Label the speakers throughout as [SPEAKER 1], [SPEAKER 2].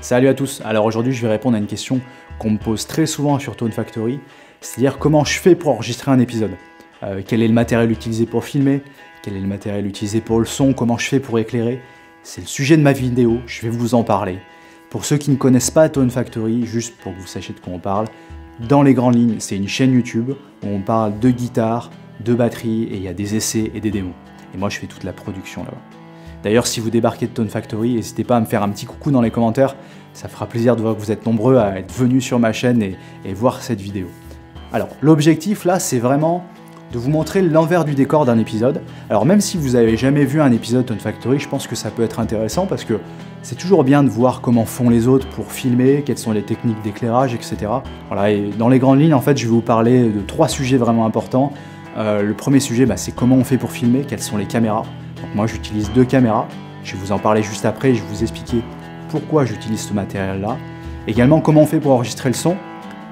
[SPEAKER 1] Salut à tous, alors aujourd'hui je vais répondre à une question qu'on me pose très souvent sur Tone Factory, c'est-à-dire comment je fais pour enregistrer un épisode. Quel est le matériel utilisé pour filmer, quel est le matériel utilisé pour le son, comment je fais pour éclairer. C'est le sujet de ma vidéo, je vais vous en parler. Pour ceux qui ne connaissent pas Tone Factory, juste pour que vous sachiez de quoi on parle, dans les grandes lignes, c'est une chaîne YouTube où on parle de guitare, de batterie et il y a des essais et des démos. Et moi je fais toute la production là-bas. D'ailleurs, si vous débarquez de Tone Factory, n'hésitez pas à me faire un petit coucou dans les commentaires, ça fera plaisir de voir que vous êtes nombreux à être venus sur ma chaîne et voir cette vidéo. Alors, l'objectif là, c'est vraiment de vous montrer l'envers du décor d'un épisode. Alors même si vous n'avez jamais vu un épisode Tone Factory, je pense que ça peut être intéressant parce que c'est toujours bien de voir comment font les autres pour filmer, quelles sont les techniques d'éclairage, etc. Voilà, et dans les grandes lignes, en fait, je vais vous parler de 3 sujets vraiment importants. Le premier sujet, c'est comment on fait pour filmer, quelles sont les caméras. Donc moi j'utilise 2 caméras, je vais vous en parler juste après et je vais vous expliquer pourquoi j'utilise ce matériel-là. Également comment on fait pour enregistrer le son,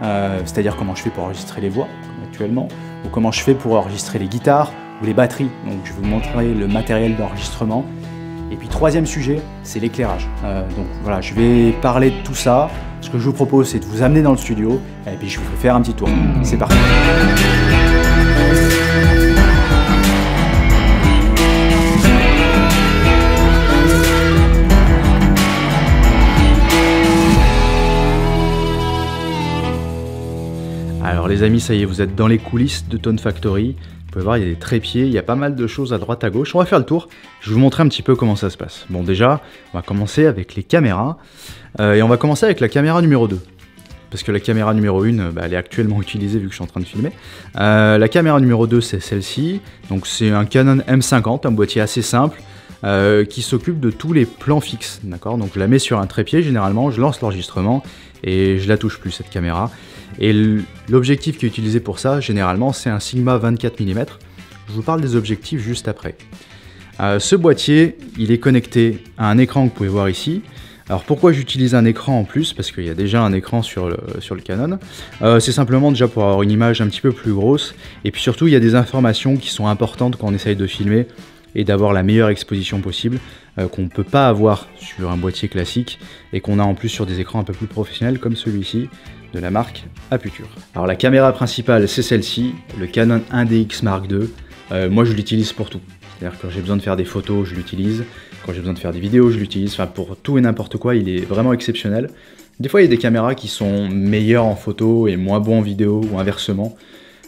[SPEAKER 1] c'est-à-dire comment je fais pour enregistrer les voix, comme actuellement, ou comment je fais pour enregistrer les guitares ou les batteries. Donc je vais vous montrer le matériel d'enregistrement. Et puis troisième sujet, c'est l'éclairage. Donc voilà, je vais parler de tout ça. Ce que je vous propose, c'est de vous amener dans le studio et puis je vous fais faire un petit tour. C'est parti. Alors les amis, ça y est, vous êtes dans les coulisses de Tone Factory. Vous pouvez voir, il y a des trépieds, il y a pas mal de choses à droite à gauche. On va faire le tour, je vais vous montrer un petit peu comment ça se passe. Bon déjà, on va commencer avec les caméras. Et on va commencer avec la caméra numéro 2. Parce que la caméra numéro 1, elle est actuellement utilisée vu que je suis en train de filmer. La caméra numéro 2, c'est celle-ci. Donc c'est un Canon M50, un boîtier assez simple. Qui s'occupe de tous les plans fixes, d'accord. Donc je la mets sur un trépied généralement, je lance l'enregistrement et je la touche plus cette caméra. Et l'objectif qui est utilisé pour ça, généralement, c'est un Sigma 24 mm. Je vous parle des objectifs juste après. Ce boîtier, il est connecté à un écran que vous pouvez voir ici. Alors pourquoi j'utilise un écran en plus? Parce qu'il y a déjà un écran sur le Canon. C'est simplement déjà pour avoir une image un petit peu plus grosse. Et puis surtout, il y a des informations qui sont importantes quand on essaye de filmer et d'avoir la meilleure exposition possible, qu'on ne peut pas avoir sur un boîtier classique et qu'on a en plus sur des écrans un peu plus professionnels comme celui-ci de la marque Aputure. Alors la caméra principale, c'est celle-ci, le Canon 1DX Mark II. Moi je l'utilise pour tout, c'est-à-dire quand j'ai besoin de faire des photos, je l'utilise, quand j'ai besoin de faire des vidéos, je l'utilise, enfin pour tout et n'importe quoi, il est vraiment exceptionnel. Des fois il y a des caméras qui sont meilleures en photo et moins bons en vidéo ou inversement.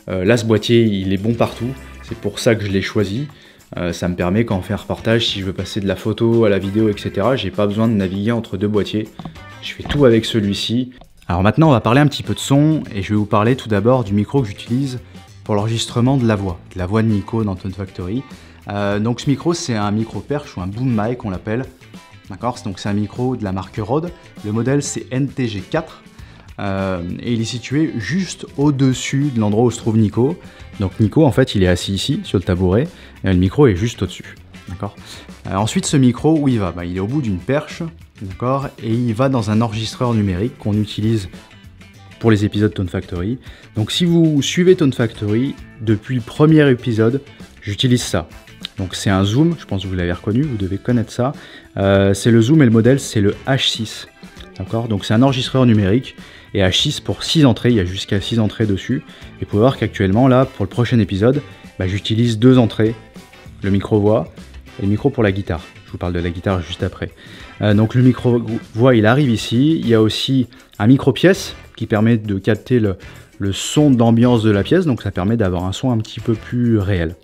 [SPEAKER 1] Là ce boîtier il est bon partout, c'est pour ça que je l'ai choisi. Ça me permet quand on fait un reportage, si je veux passer de la photo à la vidéo, etc., j'ai pas besoin de naviguer entre 2 boîtiers. Je fais tout avec celui-ci. Alors maintenant, on va parler un petit peu de son, et je vais vous parler tout d'abord du micro que j'utilise pour l'enregistrement de la voix de Nico dans Tone Factory. Donc ce micro, c'est un micro perche ou un boom mic, on l'appelle. D'accord, donc c'est un micro de la marque Rode. Le modèle, c'est NTG4. Et il est situé juste au-dessus de l'endroit où se trouve Nico. Donc Nico, en fait, il est assis ici, sur le tabouret, et le micro est juste au-dessus. D'accord. Ensuite, ce micro, où il va? Il est au bout d'une perche, d'accord, et il va dans un enregistreur numérique qu'on utilise pour les épisodes Tone Factory. Donc si vous suivez Tone Factory, depuis le premier épisode, j'utilise ça. Donc c'est un zoom, je pense que vous l'avez reconnu, vous devez connaître ça. C'est le zoom et le modèle, c'est le H6. D'accord, donc c'est un enregistreur numérique et H6 pour 6 entrées, il y a jusqu'à 6 entrées dessus. Et vous pouvez voir qu'actuellement, là, pour le prochain épisode, j'utilise 2 entrées, le micro-voix et le micro pour la guitare. Je vous parle de la guitare juste après. Donc le micro-voix, il arrive ici. Il y a aussi un micro-pièce qui permet de capter le son d'ambiance de la pièce, donc ça permet d'avoir un son un petit peu plus réel.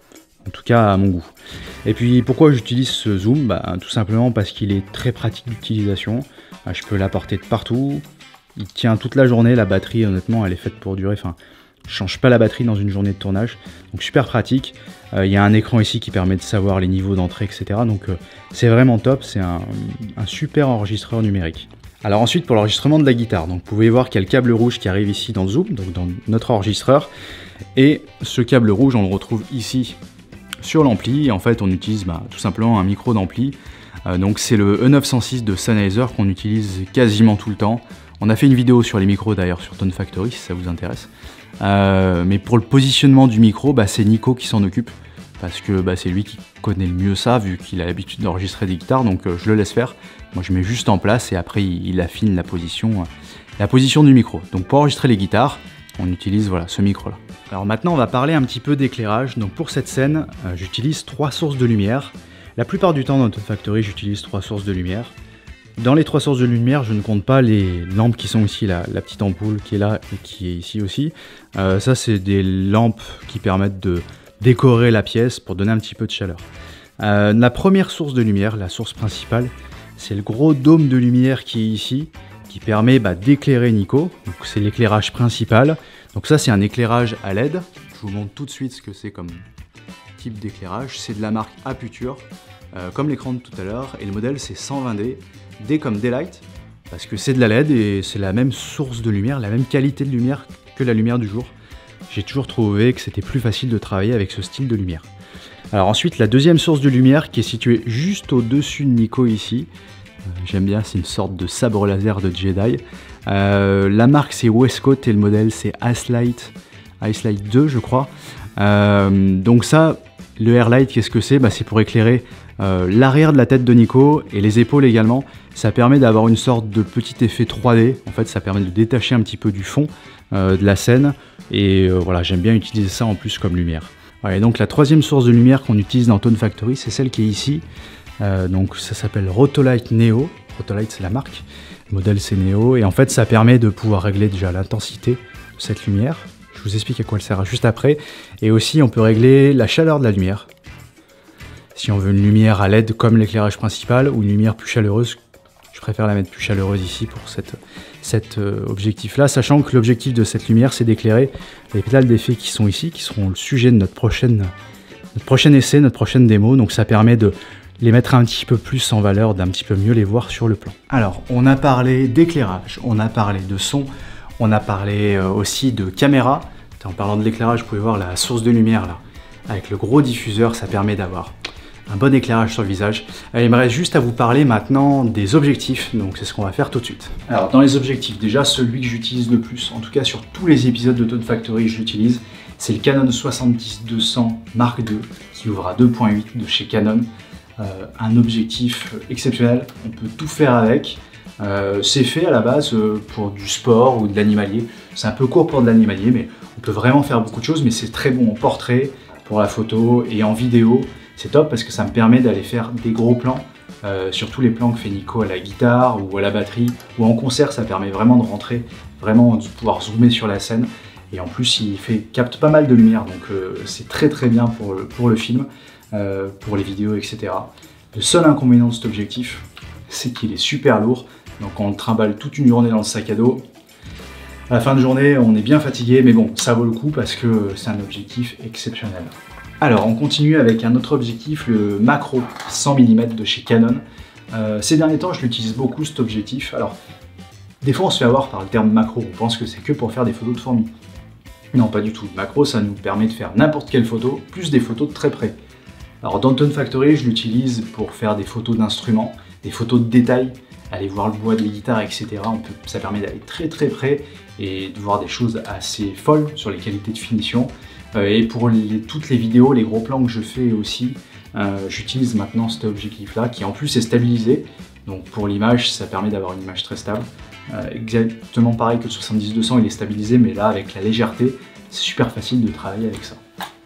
[SPEAKER 1] En tout cas à mon goût. Et puis pourquoi j'utilise ce zoom? Tout simplement parce qu'il est très pratique d'utilisation. Je peux l'apporter de partout. Il tient toute la journée, la batterie honnêtement elle est faite pour durer. Enfin, je change pas la batterie dans une journée de tournage. Donc super pratique. Il y a un écran ici qui permet de savoir les niveaux d'entrée, etc. Donc c'est vraiment top, c'est un super enregistreur numérique. Alors ensuite pour l'enregistrement de la guitare, donc vous pouvez voir qu'il y a le câble rouge qui arrive ici dans le zoom, donc dans notre enregistreur. Et ce câble rouge on le retrouve ici sur l'ampli, et en fait on utilise tout simplement un micro d'ampli. Donc c'est le E906 de Sennheiser qu'on utilise quasiment tout le temps. On a fait une vidéo sur les micros d'ailleurs sur Tone Factory si ça vous intéresse. Mais pour le positionnement du micro, c'est Nico qui s'en occupe. Parce que c'est lui qui connaît le mieux ça, vu qu'il a l'habitude d'enregistrer des guitares, donc je le laisse faire. Moi je mets juste en place et après il affine la position du micro. Donc pour enregistrer les guitares, on utilise voilà, ce micro-là. Alors maintenant on va parler un petit peu d'éclairage. Donc pour cette scène, j'utilise 3 sources de lumière. La plupart du temps dans Tone Factory, j'utilise 3 sources de lumière. Dans les 3 sources de lumière, je ne compte pas les lampes qui sont ici, la petite ampoule qui est là et qui est ici aussi. Ça, c'est des lampes qui permettent de décorer la pièce pour donner un petit peu de chaleur. La première source de lumière, la source principale, c'est le gros dôme de lumière qui est ici, qui permet d'éclairer Nico. Donc c'est l'éclairage principal. Donc ça, c'est un éclairage à LED. Je vous montre tout de suite ce que c'est comme type d'éclairage. C'est de la marque Aputure, comme l'écran de tout à l'heure, et le modèle c'est 120D. D comme Daylight, parce que c'est de la LED et c'est la même source de lumière, la même qualité de lumière que la lumière du jour. J'ai toujours trouvé que c'était plus facile de travailler avec ce style de lumière. Alors ensuite, la deuxième source de lumière qui est située juste au-dessus de Nico ici. J'aime bien, c'est une sorte de sabre laser de Jedi. La marque c'est Westcoat et le modèle c'est Ice Light 2 je crois. Donc ça, le Airlight, qu'est-ce que c'est? C'est pour éclairer l'arrière de la tête de Nico et les épaules également. Ça permet d'avoir une sorte de petit effet 3D. En fait, ça permet de détacher un petit peu du fond de la scène. Et voilà, j'aime bien utiliser ça en plus comme lumière. Voilà, et donc la troisième source de lumière qu'on utilise dans Tone Factory, c'est celle qui est ici. Donc ça s'appelle Rotolight Neo. Rotolight, c'est la marque. Le modèle, c'est Neo. Et en fait, ça permet de pouvoir régler déjà l'intensité de cette lumière. Je vous explique à quoi elle sert juste après. Et aussi, on peut régler la chaleur de la lumière. Si on veut une lumière à LED comme l'éclairage principal ou une lumière plus chaleureuse, je préfère la mettre plus chaleureuse ici pour cet objectif-là, sachant que l'objectif de cette lumière, c'est d'éclairer les pétales d'effet qui sont ici, qui seront le sujet de notre prochain essai, notre prochaine démo. Donc ça permet de les mettre un petit peu plus en valeur, d'un petit peu mieux les voir sur le plan. Alors, on a parlé d'éclairage, on a parlé de son, on a parlé aussi de caméra. En parlant de l'éclairage, vous pouvez voir la source de lumière là, avec le gros diffuseur, ça permet d'avoir un bon éclairage sur le visage. Il me reste juste à vous parler maintenant des objectifs, donc c'est ce qu'on va faire tout de suite. Alors dans les objectifs, déjà celui que j'utilise le plus, en tout cas sur tous les épisodes de Tone Factory je l'utilise, c'est le Canon 70-200 Mark II qui ouvre à 2.8 de chez Canon. Un objectif exceptionnel, on peut tout faire avec. C'est fait à la base pour du sport ou de l'animalier. C'est un peu court pour de l'animalier, mais on peut vraiment faire beaucoup de choses, mais c'est très bon en portrait, pour la photo et en vidéo. C'est top parce que ça me permet d'aller faire des gros plans, surtout les plans que fait Nico à la guitare ou à la batterie, ou en concert, ça permet vraiment de rentrer, vraiment de pouvoir zoomer sur la scène. Et en plus, il capte pas mal de lumière, donc c'est très très bien pour le film, pour les vidéos, etc. Le seul inconvénient de cet objectif, c'est qu'il est super lourd, donc on le trimballe toute une journée dans le sac à dos. À la fin de journée, on est bien fatigué, mais bon, ça vaut le coup parce que c'est un objectif exceptionnel. Alors, on continue avec un autre objectif, le macro 100 mm de chez Canon. Ces derniers temps, je l'utilise beaucoup cet objectif. Alors, des fois, on se fait avoir par le terme macro. On pense que c'est que pour faire des photos de fourmis. Non, pas du tout. Le macro, ça nous permet de faire n'importe quelle photo, plus des photos de très près. Alors, dans Tone Factory, je l'utilise pour faire des photos d'instruments, des photos de détails, aller voir le bois des guitares, etc. Ça permet d'aller très très près et de voir des choses assez folles sur les qualités de finition. Et pour toutes les vidéos, les gros plans que je fais aussi, j'utilise maintenant cet objectif-là qui en plus est stabilisé. Donc pour l'image, ça permet d'avoir une image très stable. Exactement pareil que le 70-200, il est stabilisé, mais là avec la légèreté, c'est super facile de travailler avec ça.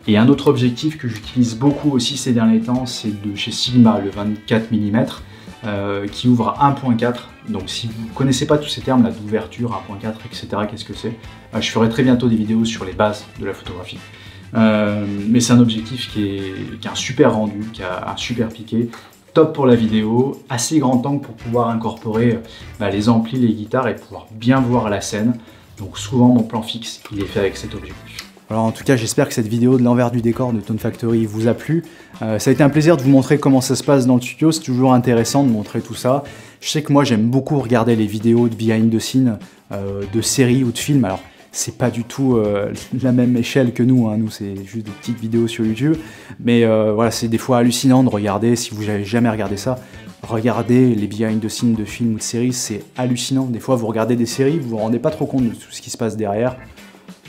[SPEAKER 1] Et un autre objectif que j'utilise beaucoup aussi ces derniers temps, c'est de chez Sigma, le 24 mm, qui ouvre à 1.4. Donc si vous ne connaissez pas tous ces termes là d'ouverture, 1.4, etc., qu'est-ce que c'est? Je ferai très bientôt des vidéos sur les bases de la photographie. Mais c'est un objectif qui a un super rendu, qui a un super piqué, top pour la vidéo, assez grand angle pour pouvoir incorporer les amplis, les guitares et pouvoir bien voir la scène. Donc souvent mon plan fixe, il est fait avec cet objectif. Alors en tout cas, j'espère que cette vidéo de l'envers du décor de Tone Factory vous a plu. Ça a été un plaisir de vous montrer comment ça se passe dans le studio, c'est toujours intéressant de montrer tout ça. Je sais que moi j'aime beaucoup regarder les vidéos de behind the scene, de séries ou de films. Alors c'est pas du tout la même échelle que nous, hein. Nous c'est juste des petites vidéos sur YouTube. Mais voilà, c'est des fois hallucinant de regarder, si vous n'avez jamais regardé ça, regardez les behind the scenes de films ou de séries, c'est hallucinant. Des fois vous regardez des séries, vous vous rendez pas trop compte de tout ce qui se passe derrière.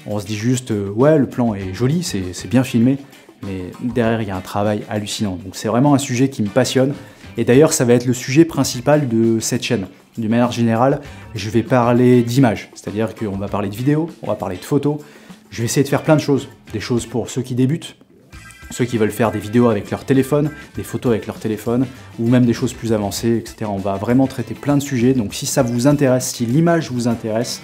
[SPEAKER 1] On se dit juste, ouais, le plan est joli, c'est bien filmé, mais derrière, il y a un travail hallucinant. Donc c'est vraiment un sujet qui me passionne. Et d'ailleurs, ça va être le sujet principal de cette chaîne. D'une manière générale, je vais parler d'images, c'est-à-dire qu'on va parler de vidéos, on va parler de photos. Je vais essayer de faire plein de choses. Des choses pour ceux qui débutent, ceux qui veulent faire des vidéos avec leur téléphone, des photos avec leur téléphone, ou même des choses plus avancées, etc. On va vraiment traiter plein de sujets. Donc si ça vous intéresse, si l'image vous intéresse,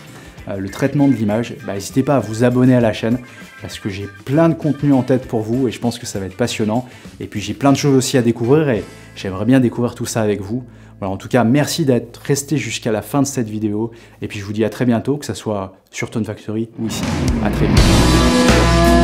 [SPEAKER 1] le traitement de l'image, n'hésitez pas à vous abonner à la chaîne parce que j'ai plein de contenu en tête pour vous et je pense que ça va être passionnant. Et puis j'ai plein de choses aussi à découvrir et j'aimerais bien découvrir tout ça avec vous. Voilà, en tout cas, merci d'être resté jusqu'à la fin de cette vidéo et puis je vous dis à très bientôt, que ce soit sur Tone Factory ou ici. À très vite.